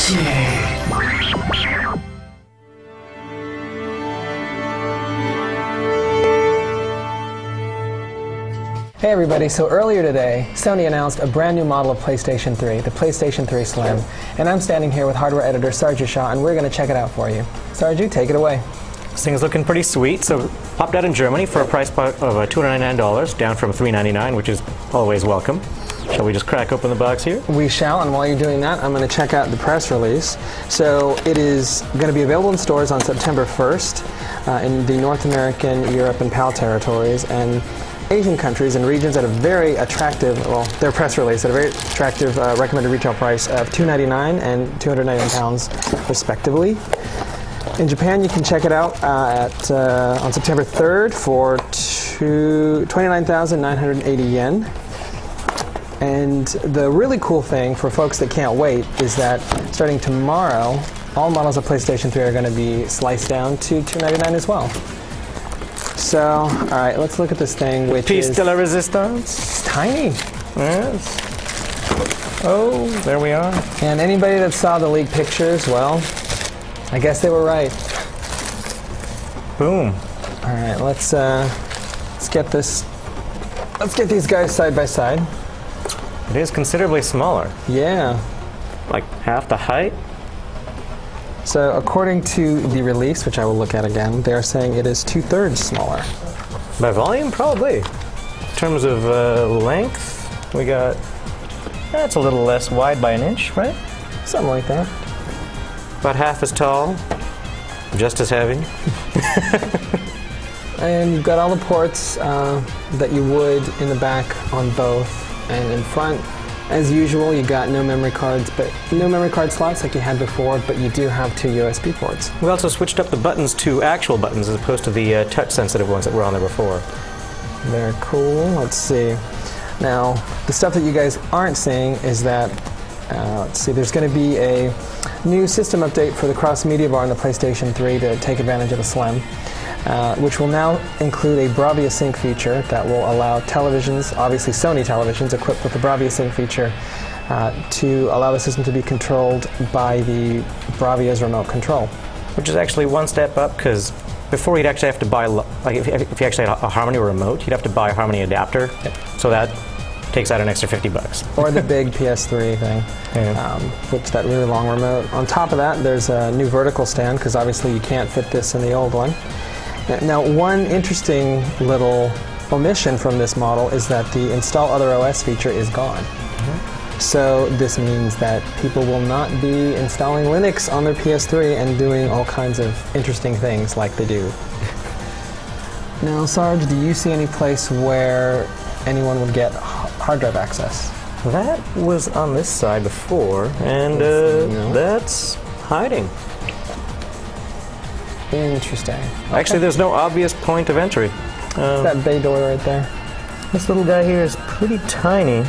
Hey everybody, so earlier today, Sony announced a brand new model of PlayStation 3, the PlayStation 3 Slim, and I'm standing here with hardware editor Sarju Shah, and we're going to check it out for you. Sarju, take it away. This thing's looking pretty sweet. So popped out in Germany for a price of $299, down from $399, which is always welcome. Shall we just crack open the box here? We shall, and while you're doing that, I'm going to check out the press release. So it is going to be available in stores on September 1st in the North American, Europe, and PAL territories, and Asian countries and regions at a very attractive, well, their press release at a very attractive recommended retail price of $299 and £299 respectively. In Japan, you can check it out on September 3rd for 29,980 yen. And the really cool thing for folks that can't wait is that starting tomorrow, all models of PlayStation 3 are going to be sliced down to $299 as well. So, all right, let's look at this thing, which Piece is de la resistance. It's tiny. Yes. Oh, there we are. And anybody that saw the leaked pictures, well, I guess they were right. Boom. All right, let's get this. Let's get these guys side by side. It is considerably smaller. Yeah. Like half the height. So according to the release, which I will look at again, they're saying it is 2/3 smaller. By volume, probably. In terms of length, we got, that's a little less wide by an inch, right? Something like that. About half as tall, just as heavy. And you've got all the ports that you would in the back on both, and in front, as usual, you got no memory cards, but no memory card slots like you had before, but you do have 2 USB ports. We also switched up the buttons to actual buttons as opposed to the touch-sensitive ones that were on there before. Very cool. Let's see. Now, the stuff that you guys aren't seeing is that, let's see, there's going to be a new system update for the cross-media bar on the PlayStation 3 to take advantage of the Slim, which will now include a Bravia Sync feature that will allow televisions, obviously Sony televisions, equipped with the Bravia Sync feature to allow the system to be controlled by the Bravia's remote control. Which is actually one step up, because before you'd actually have to buy, like if you actually had a Harmony remote, you'd have to buy a Harmony adapter. Yep. So that takes out an extra $50. Or the big PS3 thing, yeah. Which that really long remote. On top of that, there's a new vertical stand, because obviously you can't fit this in the old one. Now, one interesting little omission from this model is that the Install Other OS feature is gone. Mm-hmm. So this means that people will not be installing Linux on their PS3 and doing all kinds of interesting things like they do. Now, Sarge, do you see any place where anyone would get hard drive access? That was on this side before, and that's hiding. Interesting. Okay. Actually, there's no obvious point of entry. That bay door right there. This little guy here is pretty tiny.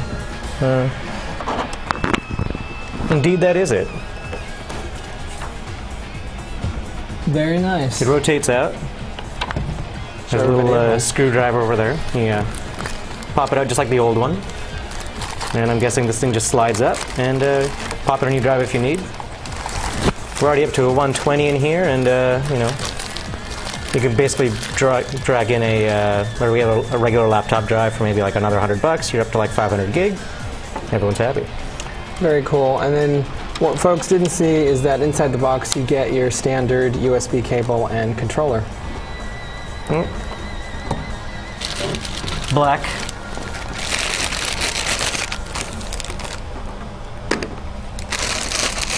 Indeed, that is it. Very nice. It rotates out. There's a little screwdriver over there. Yeah. Pop it out just like the old one. And I'm guessing this thing just slides up, and pop it on your drive if you need. We're already up to a 120 in here, and you know, you can basically drag in a regular laptop drive for maybe like another $100. You're up to like 500 gig. Everyone's happy. Very cool. And then what folks didn't see is that inside the box you get your standard USB cable and controller. Black.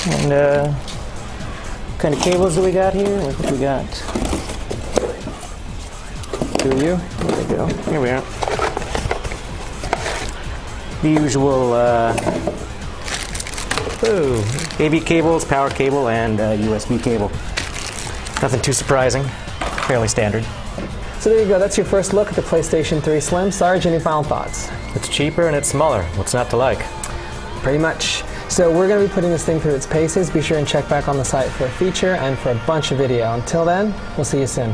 And what kind of cables do we got here? What we got? Do you? There we go. Here we are. The usual AV cables, power cable, and USB cable. Nothing too surprising. Fairly standard. So there you go. That's your first look at the PlayStation 3 Slim. Sarge, any final thoughts? It's cheaper and it's smaller. What's not to like? Pretty much. So we're going to be putting this thing through its paces. Be sure and check back on the site for a feature and for a bunch of video. Until then, we'll see you soon.